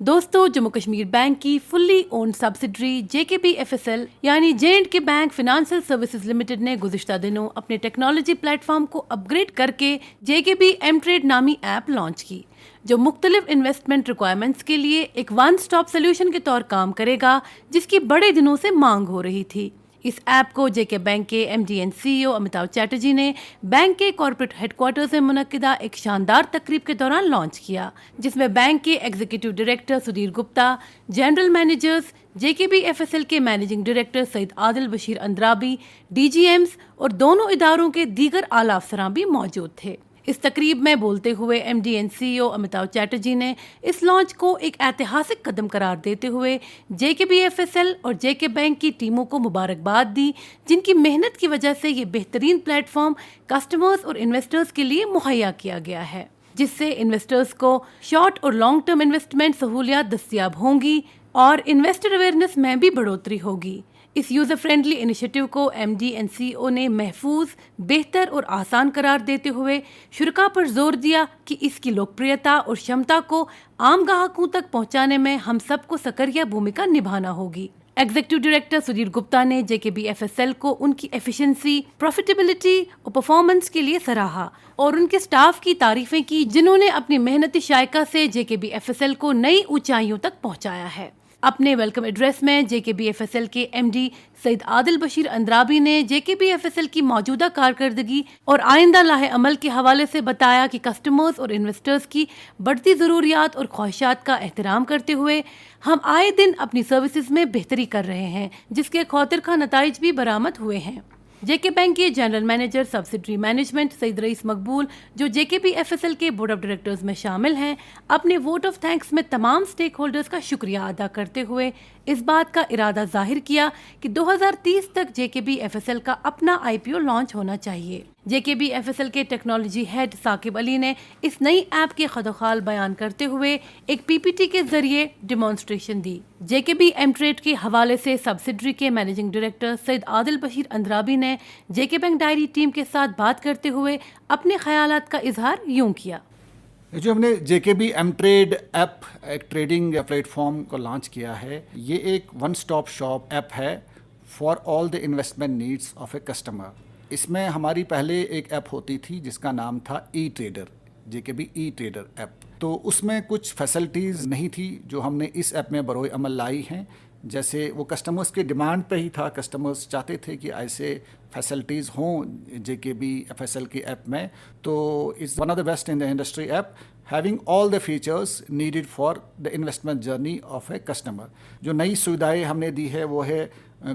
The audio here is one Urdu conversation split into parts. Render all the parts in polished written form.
دوستو، جموں کشمیر بینک کی فلی اونڈ سبسڈری JKBFSL یعنی J&K bank financial services limited نے گزشتہ دنوں اپنے ٹیکنالوجی پلیٹ فارم کو اپ گریڈ کر کے JKB M-Trade نامی ایپ لانچ کی، جو مختلف انویسٹمنٹ ریکوائرمنٹس کے لیے ایک ون سٹاپ سولوشن کے طور کام کرے گا، جس کی بڑے دنوں سے مانگ ہو رہی تھی۔ اس ایپ کو JK بینک کے MD اینڈ CEO امیتاؤ چیٹرجی نے بینک کے کارپوریٹ ہیڈ کوارٹرز میں منعقدہ ایک شاندار تقریب کے دوران لانچ کیا، جس میں بینک کے executive director Sudheer Gupta, general managers, JKBFSL کے مینیجنگ ڈائریکٹر سید عادل بشیر اندرابی، DGMs اور دونوں اداروں کے دیگر اعلیٰ افسران بھی موجود تھے۔ اس تقریب میں بولتے ہوئے MD اینڈ CEO امیتاؤ چیٹرجی نے اس لانچ کو ایک ایتہاسک قدم قرار دیتے ہوئے JKBFSL اور JK بینک کی ٹیموں کو مبارکباد دی، جن کی محنت کی وجہ سے یہ بہترین پلیٹ فارم کسٹمرز اور انویسٹرز کے لیے مہیا کیا گیا ہے، جس سے انویسٹرز کو شارٹ اور لانگ ٹرم انویسٹمنٹ سہولیات دستیاب ہوں گی اور انویسٹر اویئرنیس میں بھی بڑھوتری ہوگی۔ اس یوزر فرینڈلی انیشیٹو کو MD اینڈ CEO نے محفوظ، بہتر اور آسان قرار دیتے ہوئے شرکاء پر زور دیا کہ اس کی لوکپریتا اور شمتا کو عام گاہکوں تک پہنچانے میں ہم سب کو سکریہ بھومکا نبھانا ہوگی۔ ایگزیکٹو ڈائریکٹر سدھیر گپتا نے JKBFSL کو ان کی ایفیشنسی، پروفیٹیبلٹی اور پرفارمنس کے لیے سراہا اور ان کے سٹاف کی تعریفیں کی، جنہوں نے اپنی محنتی شائقہ سے JKBFSL کو نئی اونچائیوں تک پہنچایا ہے۔ اپنے ویلکم ایڈریس میں JKBFSL کے MD سید عادل بشیر اندرابی نے JKBFSL کی موجودہ کارکردگی اور آئندہ لاہ عمل کے حوالے سے بتایا کہ کسٹمرز اور انویسٹرز کی بڑھتی ضروریات اور خواہشات کا احترام کرتے ہوئے ہم آئے دن اپنی سروسز میں بہتری کر رہے ہیں، جس کے خاطر خواہ نتائج بھی برآمد ہوئے ہیں۔ JK بینک کے جنرل مینیجر سبسڈری مینجمنٹ سید رئیس مقبول، جو JKBFSL کے بورڈ آف ڈائریکٹرز میں شامل ہیں، اپنے ووٹ آف تھینکس میں تمام سٹیک ہولڈرز کا شکریہ ادا کرتے ہوئے اس بات کا ارادہ ظاہر کیا کہ 2030 تک JKBFSL کا اپنا IPO لانچ ہونا چاہیے۔ JKBFSL کے ٹیکنالوجی ہیڈ ثاقب علی نے اس نئی ایپ کے خد و خال بیان کرتے ہوئے ایک PPT کے ذریعے ڈیمانسٹریشن دی۔ JKB M-Trade کے حوالے سے سبسڈری کے مینیجنگ ڈائریکٹر سید عادل بشیر اندرابی نے JK بینک ڈائری ٹیم کے ساتھ بات کرتے ہوئے اپنے خیالات کا اظہار یوں کیا۔ جو ہم نے JKB M-Trade ایپ ایک ٹریڈنگ پلیٹ فارم کو لانچ کیا ہے، یہ ایک ون سٹاپ شاپ ایپ ہے for all the investment needs of a customer. اس میں ہماری پہلے ایک ایپ ہوتی تھی جس کا نام تھا E-Trader، JKB E-Trader ایپ، تو اس میں کچھ فیسلٹیز نہیں تھی جو ہم نے اس ایپ میں بروئے عمل لائی ہیں، جیسے وہ کسٹمرز کے ڈیمانڈ پہ ہی تھا۔ کسٹمرز چاہتے تھے کہ ایسے فیسلٹیز ہوں JKBFSL کی ایپ میں، تو it's one of the best in the industry app having all the features needed for the investment journey of a customer۔ جو نئی سویدھائیں ہم نے دی ہے وہ ہے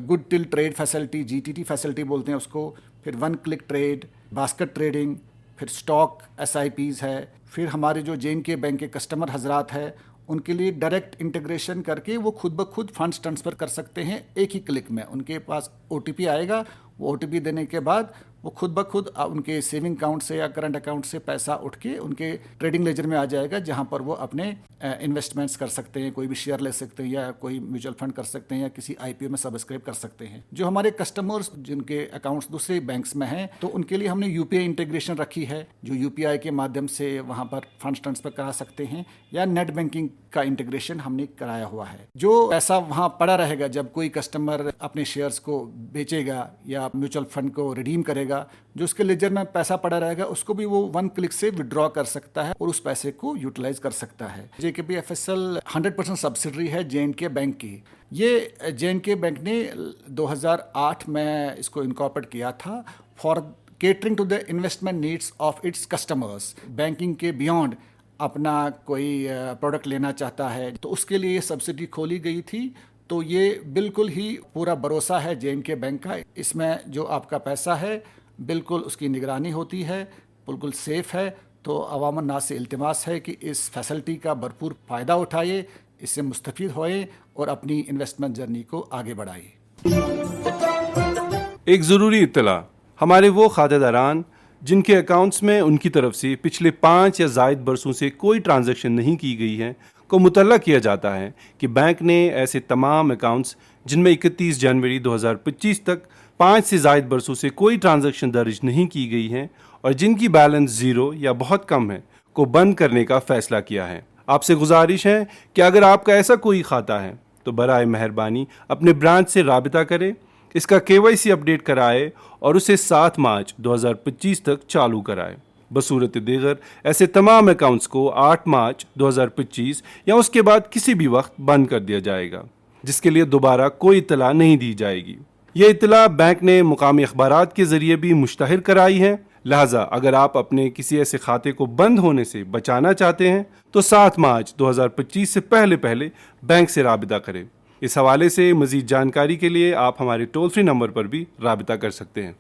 good till trade facility, GTT facility بولتے ہیں اس کو، پھر one click trade, basket trading, پھر اسٹاک SIPs ہے، پھر ہمارے جو JK بینک کے کسٹمر حضرات ہیں ان کے لیے ڈائریکٹ انٹیگریشن کر کے وہ خود بخود فنڈس ٹرانسفر کر سکتے ہیں ایک ہی کلک میں۔ ان کے پاس OTP آئے گا، وہ OTP دینے کے بعد وہ خود بخود ان کے سیونگ اکاؤنٹ سے یا کرنٹ اکاؤنٹ سے پیسہ اٹھ کے ان کے ٹریڈنگ لیجر میں آ جائے گا، جہاں پر وہ اپنے انویسٹمنٹس کر سکتے ہیں، کوئی بھی شیئر لے سکتے ہیں یا کوئی میوچل فنڈ کر سکتے ہیں یا کسی IPO میں سبسکرائب کر سکتے ہیں۔ جو ہمارے کسٹمرز جن کے اکاؤنٹس دوسرے بینکس میں ہیں، تو ان کے لیے ہم نے UPI انٹیگریشن رکھی ہے، جو UPI کے مادھیم سے وہاں پر فنڈس ٹرانسفر کرا سکتے ہیں، یا نیٹ بینکنگ کا انٹیگریشن ہم نے کرایا ہوا ہے۔ جو پیسہ وہاں پڑا رہے گا جب کوئی کسٹمر اپنے شیئرز کو بیچے گا یا میوچل فنڈ کو ریڈیم کرے گا، جو اس کے لیجر میں پیسہ پڑا رہے گا اس کو بھی وہ ون کلک سے وڈرا کر سکتا ہے اور اس پیسے کو یوٹیلائز کر سکتا ہے۔ JKBFSL 100% سبسڈری ہے JK بینک کی۔ یہ JK بینک نے 2008 میں اس کو انکارپوریٹ کیا تھا for catering to the investment needs of its customers. Banking کے بیونڈ اپنا کوئی پروڈکٹ لینا چاہتا ہے تو اس کے لیے یہ سبسڈی کھولی گئی تھی۔ تو یہ بالکل ہی پورا بھروسہ ہے JK بینک کا، اس میں جو آپ کا پیسہ ہے بالکل اس کی نگرانی ہوتی ہے، بالکل سیف ہے۔ تو عوام الناس سے التماس ہے کہ اس فیسلٹی کا بھرپور فائدہ اٹھائیے، اس سے مستفید ہوئیں اور اپنی انویسٹمنٹ جرنی کو آگے بڑھائیے۔ ایک ضروری اطلاع، ہمارے وہ خاطہ داران جن کے اکاؤنٹس میں ان کی طرف سے پچھلے 5 یا زائد برسوں سے کوئی ٹرانزیکشن نہیں کی گئی ہے کو مطلع کیا جاتا ہے کہ بینک نے ایسے تمام اکاؤنٹس جن میں 31 جنوری 2025 تک 5 سے زائد برسوں سے کوئی ٹرانزیکشن درج نہیں کی گئی ہیں اور جن کی بیلنس 0 یا بہت کم ہے کو بند کرنے کا فیصلہ کیا ہے۔ آپ سے گزارش ہے کہ اگر آپ کا ایسا کوئی کھاتہ ہے تو برائے مہربانی اپنے برانچ سے رابطہ کریں، اس کا KYC اپڈیٹ کرائے اور اسے 7 مارچ 2025 تک چالو کرائے۔ بصورت دیگر ایسے تمام اکاؤنٹس کو 8 مارچ 2025 یا اس کے بعد کسی بھی وقت بند کر دیا جائے گا، جس کے لیے دوبارہ کوئی اطلاع نہیں دی جائے گی۔ یہ اطلاع بینک نے مقامی اخبارات کے ذریعے بھی مشتہر کرائی ہے، لہٰذا اگر آپ اپنے کسی ایسے کھاتے کو بند ہونے سے بچانا چاہتے ہیں تو 7 مارچ 2025 سے پہلے بینک سے رابطہ کریں۔ اس حوالے سے مزید جانکاری کے لیے آپ ہمارے ٹول فری نمبر پر بھی رابطہ کر سکتے ہیں۔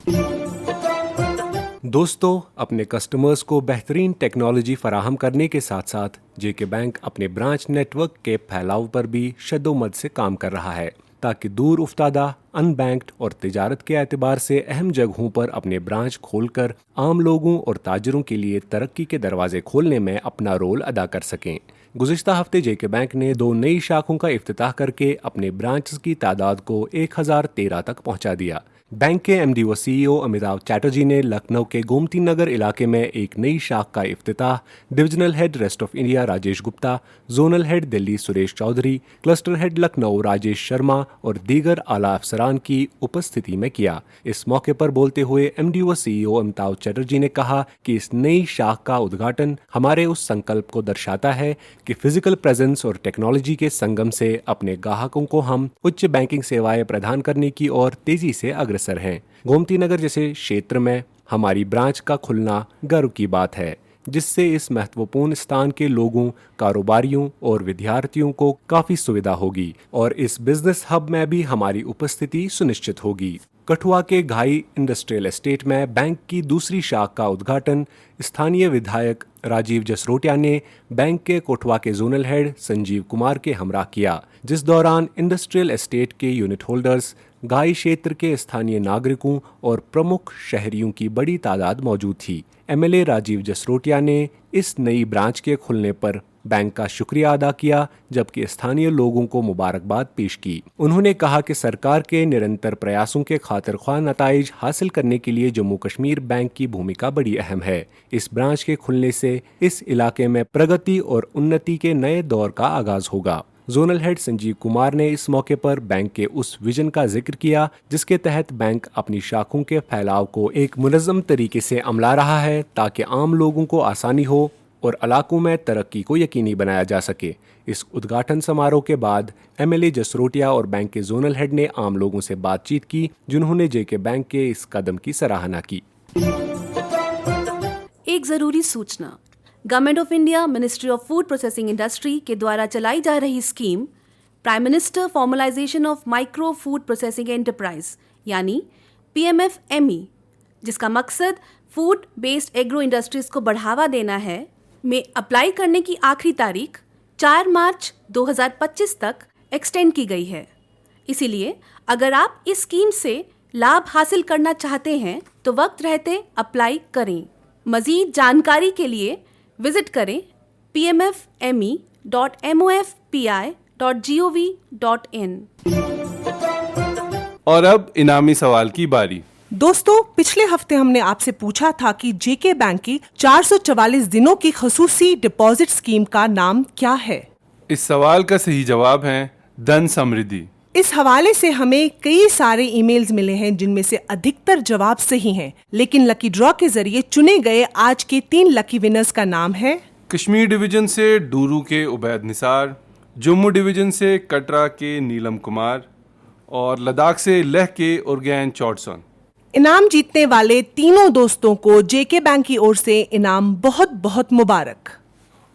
دوستو، اپنے کسٹمرز کو بہترین ٹیکنالوجی فراہم کرنے کے ساتھ ساتھ JK بینک اپنے برانچ نیٹ ورک کے پھیلاؤ پر بھی شد و مد سے کام کر رہا ہے تاکہ دور افتادہ، ان بینکڈ اور تجارت کے اعتبار سے اہم جگہوں پر اپنے برانچ کھول کر عام لوگوں اور تاجروں کے لیے ترقی کے دروازے کھولنے میں اپنا رول ادا کر سکیں۔ گزشتہ ہفتے JK بینک نے 2 نئی شاخوں کا افتتاح کر کے اپنے برانچز کی تعداد کو 1013 تک پہنچا دیا۔ بینک کے MD و CEO امیتاو چیٹرجی نے لکھنؤ کے گومتی نگر علاقے میں ایک نئی شاخ کا افتتاح divisional head rest of India Rajesh Gupta, zonal head Delhi Suresh Chaudhary, cluster head Lucknow Rajesh Sharma اور دیگر اعلیٰ افسران کی اپستھتی میں کیا۔ اس موقع پر بولتے ہوئے MD و CEO امیتاو چیٹرجی نے کہا کہ اس نئی شاخ کا ادگھاٹن ہمارے اس سنکلپ کو درشاتا ہے کہ فزیکل پریزنس اور ٹیکنالوجی کے سنگم سے اپنے گاہکوں کو ہم اچ بینکنگ سیوائیں پردان کرنے کی اور تیزی سے اگرسر ہیں۔ گومتی نگر جیسے شیتر میں ہماری برانچ کا کھلنا گرو کی بات ہے، جس سے اس مہتوپورن استان کے لوگوں، کاروباریوں اور ودیارتھیوں کو کافی سویدھا ہوگی اور اس بزنس ہب میں بھی ہماری اپستھتی سنشچت ہوگی۔ کٹھوا کے گھائی انڈسٹریل اسٹیٹ میں بینک کی دوسری شاخ کا ادگھاٹن استھانیہ ودھایک راجیو جسروٹیا نے بینک کے کوٹھوا کے زونل ہیڈ سنجیو کمار کے ہمراہ کیا، جس دوران انڈسٹریل اسٹیٹ کے یونٹ ہولڈرز، گھائی شیتر کے استھانیہ ناگرکوں اور پرمکھ شہریوں کی بڑی تعداد موجود تھی۔ MLA راجیو جسروٹیا نے اس نئی برانچ کے کھلنے پر بینک کا شکریہ ادا کیا جبکہ استھانیہ لوگوں کو مبارکباد پیش کی۔ انہوں نے کہا کہ سرکار کے نرنتر پریاسوں کے خاطر خواہ نتائج حاصل کرنے کے لیے جموں کشمیر بینک کی بھومکا بڑی اہم ہے۔ اس برانچ کے کھلنے سے اس علاقے میں پرگتی اور انتی کے نئے دور کا آغاز ہوگا۔ زونل ہیڈ سنجیو کمار نے اس موقع پر بینک کے اس ویژن کا ذکر کیا جس کے تحت بینک اپنی شاخوں کے پھیلاؤ کو ایک منظم طریقے سے عملا رہا ہے تاکہ عام لوگوں کو آسانی ہو اور علاقوں میں ترقی کو یقینی بنایا جا سکے۔ اس ادگھاٹن سماروہ کے بعد MLA جسروٹیا اور بینک کے زونل ہیڈ نے عام لوگوں سے بات چیت کی جنہوں نے JK بینک کے اس قدم کی سراہنا کی۔ ایک ضروری سوچنا، government of India ministry of food processing industry کے دوارا چلائی جا رہی scheme prime minister formalisation of micro food processing enterprise یعنی PMFME، جس کا مقصد فوڈ بیسڈ ایگرو انڈسٹریز کو بڑھاوا دینا ہے، میں اپلائی کرنے کی آخری تاریخ 4 مارچ 2025 تک ایکسٹینڈ کی گئی ہے۔ اسی لیے اگر آپ اس اسکیم سے لابھ حاصل کرنا چاہتے ہیں تو وقت رہتے اپلائی کریں۔ مزید جانکاری کے لیے وزٹ کریں pmfme.mofpi.gov.in۔ اور اب انعامی سوال کی باری۔ دوستو، پچھلے ہفتے ہم نے آپ سے پوچھا تھا کہ JK بینک کی 444 دنوں کی خصوصی ڈپازٹ اسکیم کا نام کیا ہے؟ اس سوال کا صحیح جواب ہے دھن سمردھی۔ اس حوالے سے ہمیں کئی سارے ای میلز ملے ہیں جن میں سے ادھکتر جواب صحیح ہیں، لیکن لکی ڈرا کے ذریعے چنے گئے آج کے 3 لکی ونرز کا نام ہے کشمیر ڈویژن سے ڈورو کے عبید نثار، جموں ڈویژن سے کٹرا کے نیلم کمار اور لداخ سے لہ کے ارگین چوٹسون۔ انعام جیتنے والے تینوں دوستوں کو JK بینک کی اور سے انعام بہت بہت مبارک۔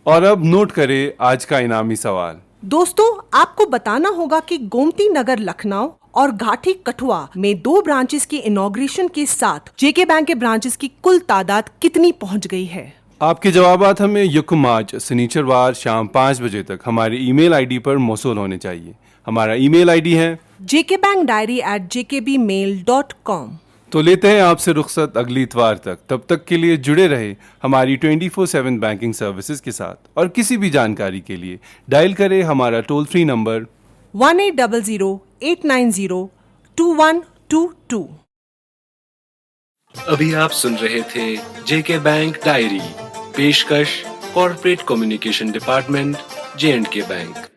اور اب نوٹ کرے آج کا انعامی سوال۔ دوستو، آپ کو بتانا ہوگا کہ گومتی نگر لکھنؤ اور گھاٹی کٹھوا میں 2 برانچز کی انوگریشن کے ساتھ JK بینک کے برانچز کی کل تعداد کتنی پہنچ گئی ہے؟ آپ کے جوابات ہمیں 1 مارچ سنیچروار شام 5 بجے تک ہماری ای میل ID پر موصول ہونے چاہیے۔ ہمارا ای میل ID ہے jkbankdiary@jkbmail.com۔ تو لیتے ہیں آپ سے رخصت اگلی اتوار تک، تب تک کے لیے جڑے رہے ہماری 24/7 بینکنگ سروسز کے ساتھ، اور کسی بھی جانکاری کے لیے ڈائل کرے ہمارا ٹول فری نمبر 1800-890-2122۔ ابھی آپ سن رہے تھے JK بینک ڈائری، پیشکش Corporate Communication Department, J&K Bank.